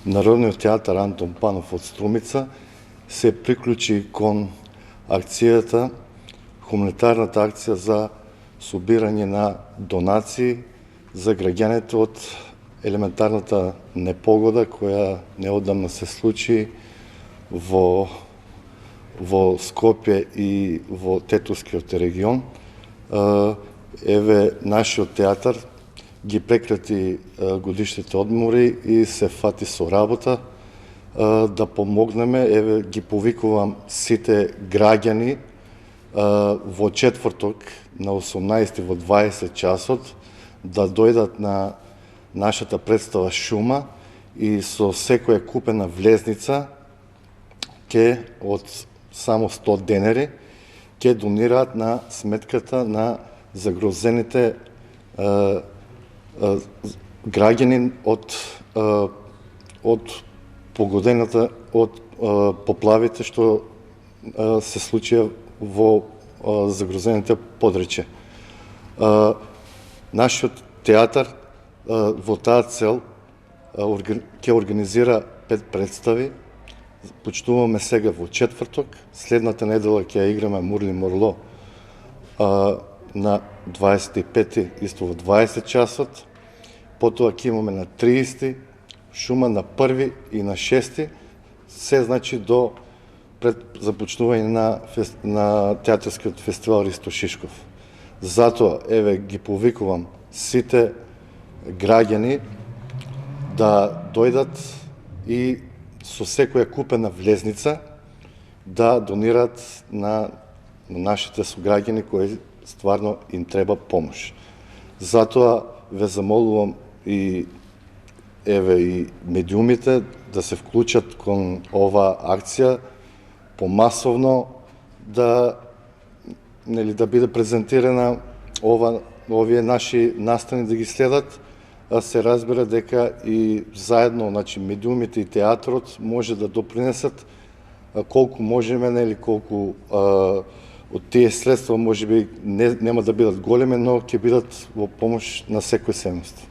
Народниот театар Антон Панов од Струмица се приклучи кон акцијата, хуманитарната акција за собирање на донации за граѓаните од елементарната непогода која неодамна се случи во Скопје и во Тетовскиот регион. Еве, нашиот театар ги прекрати годишните одмори и се фати со работа да помогнеме. Еве, ги повикувам сите граѓани во четврток на 18 во 20 часот да дојдат на нашата представа Шума и со секоја купена влезница ке од само 100 денери ке донираат на сметката на загрозените граѓани од погодената од поплавите што се случија во загрозените подречја. Нашиот театар во таа цел ќе организира 5 представи. Почнуваме сега во четврток, следната недела ќе ја играме Мурли Морло на 25 исто во 20 часот, потоа ќе имаме на 30 Шума, на 1 и на 6, се значи до пред започнување на театарскиот фестивал Ристо Шишков. Затоа, еве, ги повикувам сите граѓани да дојдат и со секоја купена влезница да донираат на нашите сограѓани кои стварно им треба помош. Затоа ве замолувам и медиумите да се вклучат кон оваа акција помасовно, да биде презентирана овие наши настани да ги следат, а се разбира дека и заедно, значи медиумите и театрот може да допринесат колку можеме, колку од тие средства можеби нема да бидат големи, но ќе бидат во помош на секој семејство.